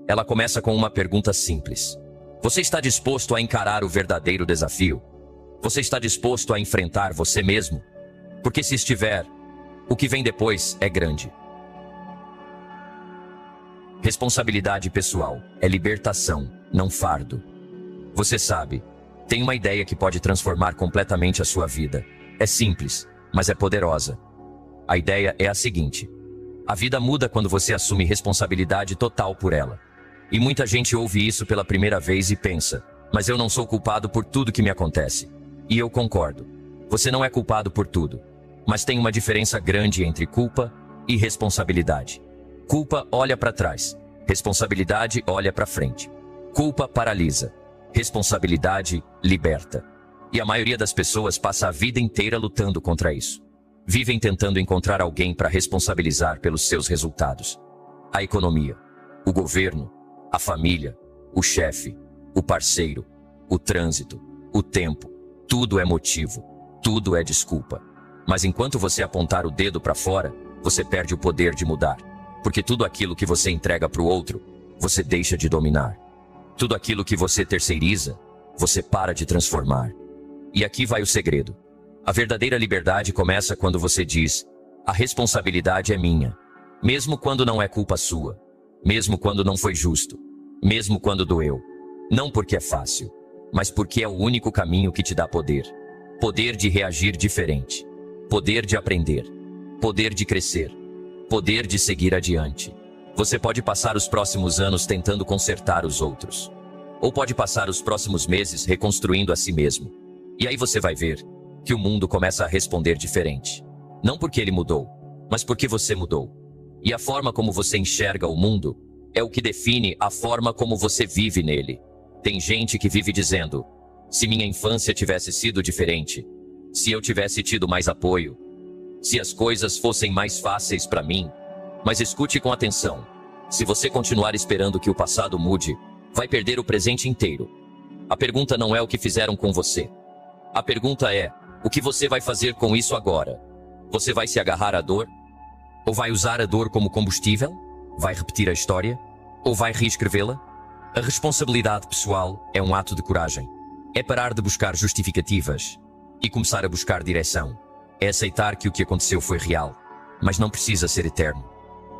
Ela começa com uma pergunta simples. Você está disposto a encarar o verdadeiro desafio? Você está disposto a enfrentar você mesmo? Porque se estiver, o que vem depois é grande. Responsabilidade pessoal é libertação, não fardo. Você sabe, tem uma ideia que pode transformar completamente a sua vida. É simples, mas é poderosa. A ideia é a seguinte: a vida muda quando você assume responsabilidade total por ela. E muita gente ouve isso pela primeira vez e pensa, mas eu não sou culpado por tudo que me acontece. E eu concordo. Você não é culpado por tudo. Mas tem uma diferença grande entre culpa e responsabilidade. Culpa olha para trás. Responsabilidade olha para frente. Culpa paralisa. Responsabilidade liberta. E a maioria das pessoas passa a vida inteira lutando contra isso. Vivem tentando encontrar alguém para responsabilizar pelos seus resultados. A economia, o governo, a família, o chefe, o parceiro, o trânsito, o tempo. Tudo é motivo, tudo é desculpa. Mas enquanto você apontar o dedo para fora, você perde o poder de mudar. Porque tudo aquilo que você entrega para o outro, você deixa de dominar. Tudo aquilo que você terceiriza, você para de transformar. E aqui vai o segredo. A verdadeira liberdade começa quando você diz: a responsabilidade é minha. Mesmo quando não é culpa sua. Mesmo quando não foi justo. Mesmo quando doeu. Não porque é fácil, mas porque é o único caminho que te dá poder. Poder de reagir diferente. Poder de aprender. Poder de crescer. Poder de seguir adiante. Você pode passar os próximos anos tentando consertar os outros. Ou pode passar os próximos meses reconstruindo a si mesmo. E aí você vai ver que o mundo começa a responder diferente. Não porque ele mudou, mas porque você mudou. E a forma como você enxerga o mundo é o que define a forma como você vive nele. Tem gente que vive dizendo: se minha infância tivesse sido diferente, se eu tivesse tido mais apoio, se as coisas fossem mais fáceis para mim. Mas escute com atenção. Se você continuar esperando que o passado mude, vai perder o presente inteiro. A pergunta não é o que fizeram com você. A pergunta é: o que você vai fazer com isso agora? Você vai se agarrar à dor? Ou vai usar a dor como combustível? Vai repetir a história? Ou vai reescrevê-la? A responsabilidade pessoal é um ato de coragem. É parar de buscar justificativas e começar a buscar direção. É aceitar que o que aconteceu foi real, mas não precisa ser eterno.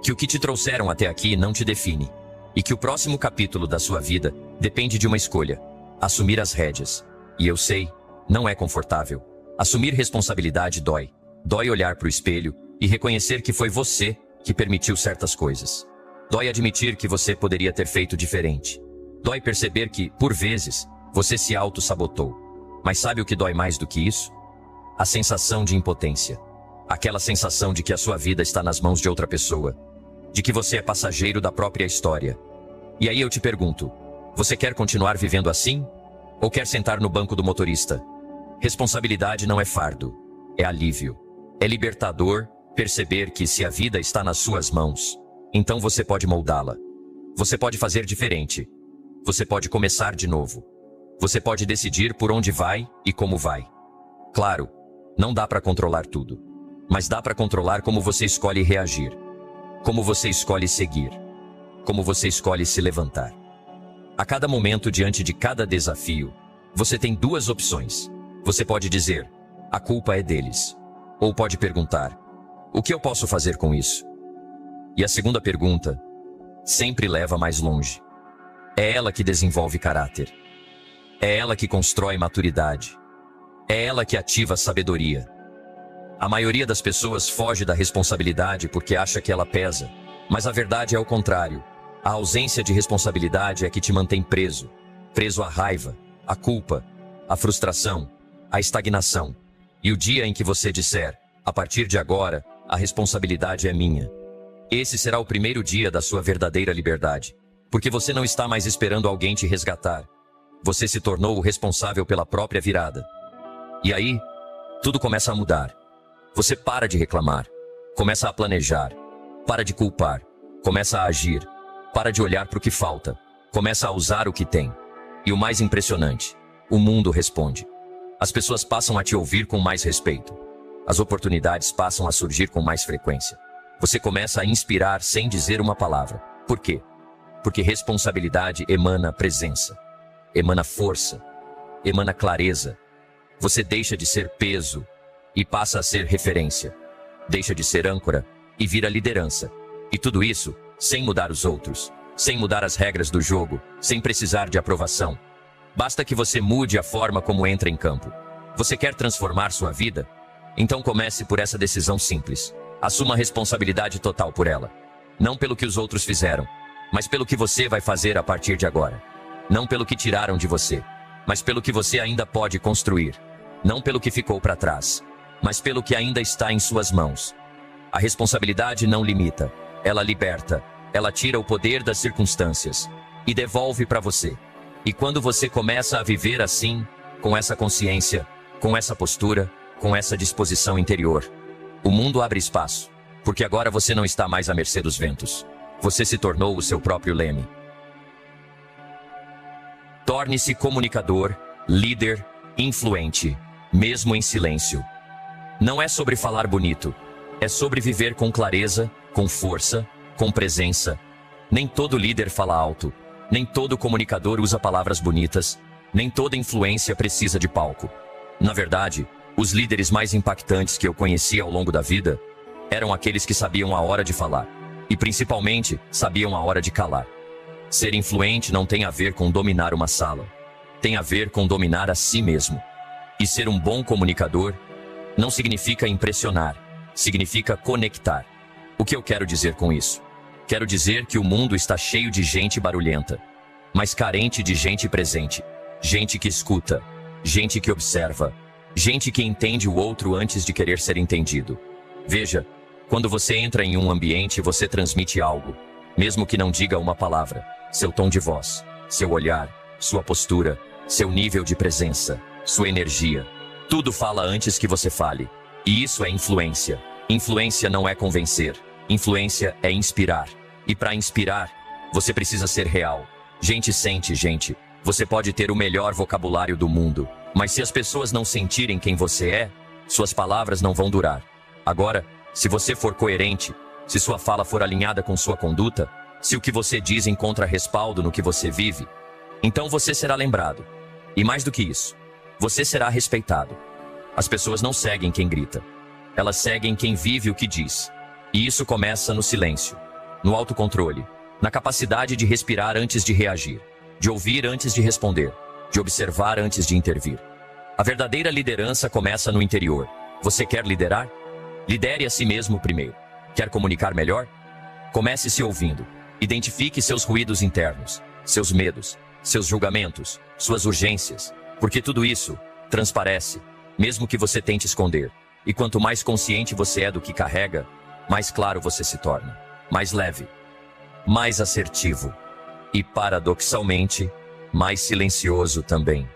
Que o que te trouxeram até aqui não te define. E que o próximo capítulo da sua vida depende de uma escolha: assumir as rédeas. E eu sei, não é confortável. Assumir responsabilidade dói. Dói olhar para o espelho e reconhecer que foi você que permitiu certas coisas. Dói admitir que você poderia ter feito diferente. Dói perceber que, por vezes, você se auto-sabotou. Mas sabe o que dói mais do que isso? A sensação de impotência. Aquela sensação de que a sua vida está nas mãos de outra pessoa. De que você é passageiro da própria história. E aí eu te pergunto: você quer continuar vivendo assim? Ou quer sentar no banco do motorista? Responsabilidade não é fardo, é alívio. É libertador perceber que se a vida está nas suas mãos, então você pode moldá-la. Você pode fazer diferente. Você pode começar de novo. Você pode decidir por onde vai e como vai. Claro, não dá para controlar tudo. Mas dá para controlar como você escolhe reagir. Como você escolhe seguir. Como você escolhe se levantar. A cada momento diante de cada desafio, você tem duas opções. Você pode dizer: a culpa é deles. Ou pode perguntar: o que eu posso fazer com isso? E a segunda pergunta sempre leva mais longe. É ela que desenvolve caráter. É ela que constrói maturidade. É ela que ativa a sabedoria. A maioria das pessoas foge da responsabilidade porque acha que ela pesa. Mas a verdade é o contrário. A ausência de responsabilidade é que te mantém preso. Preso à raiva, à culpa, à frustração, à estagnação. E o dia em que você disser: a partir de agora, a responsabilidade é minha, esse será o primeiro dia da sua verdadeira liberdade. Porque você não está mais esperando alguém te resgatar. Você se tornou o responsável pela própria virada. E aí, tudo começa a mudar. Você para de reclamar. Começa a planejar. Para de culpar. Começa a agir. Para de olhar para o que falta. Começa a usar o que tem. E o mais impressionante: o mundo responde. As pessoas passam a te ouvir com mais respeito. As oportunidades passam a surgir com mais frequência. Você começa a inspirar sem dizer uma palavra. Por quê? Porque responsabilidade emana presença. Emana força. Emana clareza. Você deixa de ser peso e passa a ser referência. Deixa de ser âncora e vira liderança. E tudo isso sem mudar os outros, sem mudar as regras do jogo, sem precisar de aprovação. Basta que você mude a forma como entra em campo. Você quer transformar sua vida? Então comece por essa decisão simples. Assuma a responsabilidade total por ela. Não pelo que os outros fizeram, mas pelo que você vai fazer a partir de agora. Não pelo que tiraram de você, mas pelo que você ainda pode construir. Não pelo que ficou para trás, mas pelo que ainda está em suas mãos. A responsabilidade não limita, ela liberta. Ela tira o poder das circunstâncias e devolve para você. E quando você começa a viver assim, com essa consciência, com essa postura, com essa disposição interior, o mundo abre espaço, porque agora você não está mais à mercê dos ventos. Você se tornou o seu próprio leme. Torne-se comunicador, líder, influente, mesmo em silêncio. Não é sobre falar bonito, é sobre viver com clareza, com força, com presença. Nem todo líder fala alto, nem todo comunicador usa palavras bonitas, nem toda influência precisa de palco. Na verdade, os líderes mais impactantes que eu conheci ao longo da vida eram aqueles que sabiam a hora de falar, e principalmente sabiam a hora de calar. Ser influente não tem a ver com dominar uma sala, tem a ver com dominar a si mesmo. E ser um bom comunicador não significa impressionar, significa conectar. O que eu quero dizer com isso? Quero dizer que o mundo está cheio de gente barulhenta, mas carente de gente presente, gente que escuta, gente que observa, gente que entende o outro antes de querer ser entendido. Veja, quando você entra em um ambiente, você transmite algo, mesmo que não diga uma palavra. Seu tom de voz, seu olhar, sua postura, seu nível de presença, sua energia. Tudo fala antes que você fale. E isso é influência. Influência não é convencer. Influência é inspirar. E para inspirar, você precisa ser real. Gente sente gente. Você pode ter o melhor vocabulário do mundo, mas se as pessoas não sentirem quem você é, suas palavras não vão durar. Agora, se você for coerente, se sua fala for alinhada com sua conduta, se o que você diz encontra respaldo no que você vive, então você será lembrado. E mais do que isso, você será respeitado. As pessoas não seguem quem grita. Elas seguem quem vive o que diz. E isso começa no silêncio, no autocontrole, na capacidade de respirar antes de reagir, de ouvir antes de responder, de observar antes de intervir. A verdadeira liderança começa no interior. Você quer liderar? Lidere a si mesmo primeiro. Quer comunicar melhor? Comece se ouvindo. Identifique seus ruídos internos, seus medos, seus julgamentos, suas urgências, porque tudo isso transparece, mesmo que você tente esconder. E quanto mais consciente você é do que carrega, mais claro você se torna, mais leve, mais assertivo e, paradoxalmente, mais silencioso também.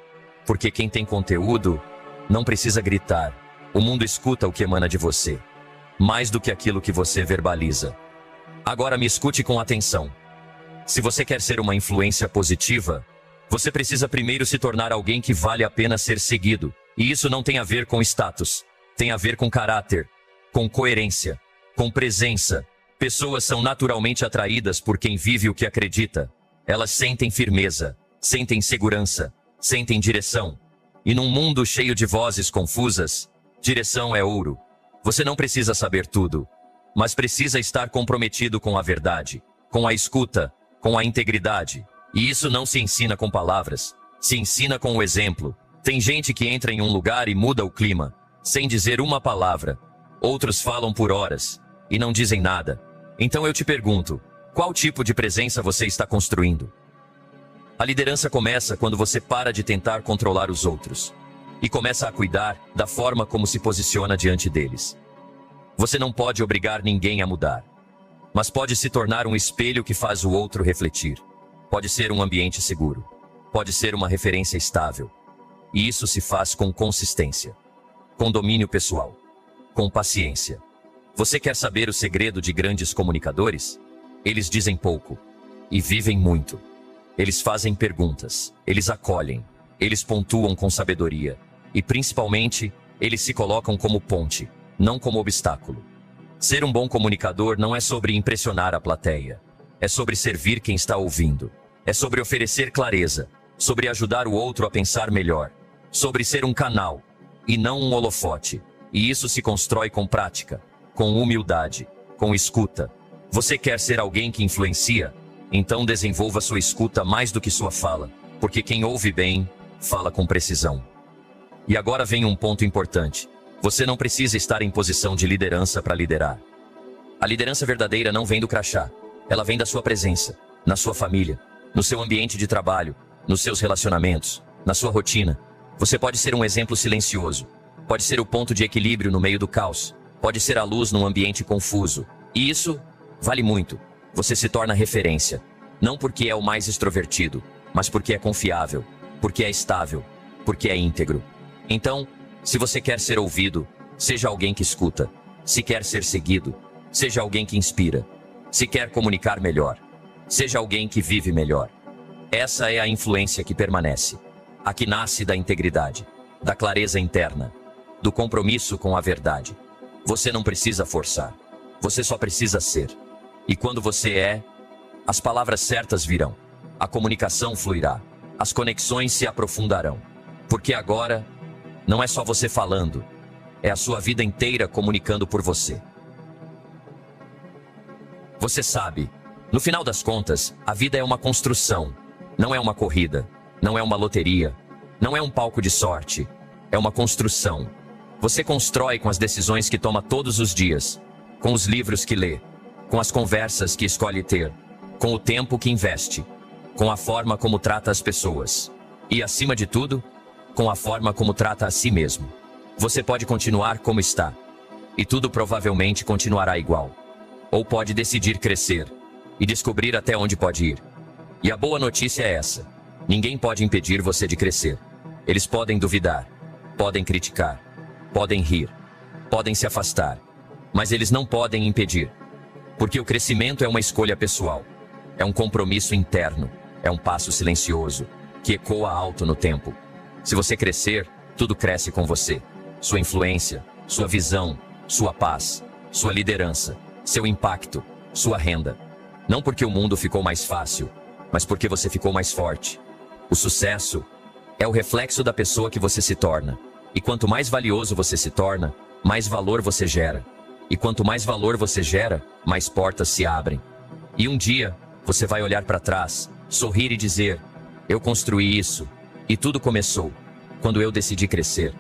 Porque quem tem conteúdo não precisa gritar. O mundo escuta o que emana de você, mais do que aquilo que você verbaliza. Agora me escute com atenção. Se você quer ser uma influência positiva, você precisa primeiro se tornar alguém que vale a pena ser seguido. E isso não tem a ver com status. Tem a ver com caráter, com coerência, com presença. Pessoas são naturalmente atraídas por quem vive o que acredita. Elas sentem firmeza, sentem segurança, sentem direção. E num mundo cheio de vozes confusas, direção é ouro. Você não precisa saber tudo, mas precisa estar comprometido com a verdade, com a escuta, com a integridade. E isso não se ensina com palavras, se ensina com o exemplo. Tem gente que entra em um lugar e muda o clima, sem dizer uma palavra. Outros falam por horas e não dizem nada. Então eu te pergunto, qual tipo de presença você está construindo? A liderança começa quando você para de tentar controlar os outros e começa a cuidar da forma como se posiciona diante deles. Você não pode obrigar ninguém a mudar, mas pode se tornar um espelho que faz o outro refletir. Pode ser um ambiente seguro, pode ser uma referência estável. E isso se faz com consistência, com domínio pessoal, com paciência. Você quer saber o segredo de grandes comunicadores? Eles dizem pouco e vivem muito. Eles fazem perguntas, eles acolhem, eles pontuam com sabedoria e, principalmente, eles se colocam como ponte, não como obstáculo. Ser um bom comunicador não é sobre impressionar a plateia. É sobre servir quem está ouvindo. É sobre oferecer clareza, sobre ajudar o outro a pensar melhor, sobre ser um canal e não um holofote. E isso se constrói com prática, com humildade, com escuta, Você quer ser alguém que influencia? Então desenvolva sua escuta mais do que sua fala, porque quem ouve bem, fala com precisão. E agora vem um ponto importante. Você não precisa estar em posição de liderança para liderar. A liderança verdadeira não vem do crachá. Ela vem da sua presença, na sua família, no seu ambiente de trabalho, nos seus relacionamentos, na sua rotina. Você pode ser um exemplo silencioso. Pode ser o ponto de equilíbrio no meio do caos. Pode ser a luz num ambiente confuso. E isso vale muito. Você se torna referência. Não porque é o mais extrovertido, mas porque é confiável, porque é estável, porque é íntegro. Então, se você quer ser ouvido, seja alguém que escuta. Se quer ser seguido, seja alguém que inspira. Se quer comunicar melhor, seja alguém que vive melhor. Essa é a influência que permanece. A que nasce da integridade, da clareza interna, do compromisso com a verdade. Você não precisa forçar. Você só precisa ser. E quando você é, as palavras certas virão. A comunicação fluirá. As conexões se aprofundarão. Porque agora, não é só você falando. É a sua vida inteira comunicando por você. Você sabe, no final das contas, a vida é uma construção. Não é uma corrida. Não é uma loteria. Não é um palco de sorte. É uma construção. Você constrói com as decisões que toma todos os dias. Com os livros que lê. Com as conversas que escolhe ter. Com o tempo que investe. Com a forma como trata as pessoas. E, acima de tudo, com a forma como trata a si mesmo. Você pode continuar como está. E tudo provavelmente continuará igual. Ou pode decidir crescer. E descobrir até onde pode ir. E a boa notícia é essa. Ninguém pode impedir você de crescer. Eles podem duvidar. Podem criticar. Podem rir. Podem se afastar. Mas eles não podem impedir. Porque o crescimento é uma escolha pessoal. É um compromisso interno. É um passo silencioso, que ecoa alto no tempo. Se você crescer, tudo cresce com você. Sua influência, sua visão, sua paz, sua liderança, seu impacto, sua renda. Não porque o mundo ficou mais fácil, mas porque você ficou mais forte. O sucesso é o reflexo da pessoa que você se torna. E quanto mais valioso você se torna, mais valor você gera. E quanto mais valor você gera, mais portas se abrem. E um dia, você vai olhar para trás, sorrir e dizer: eu construí isso. E tudo começou quando eu decidi crescer.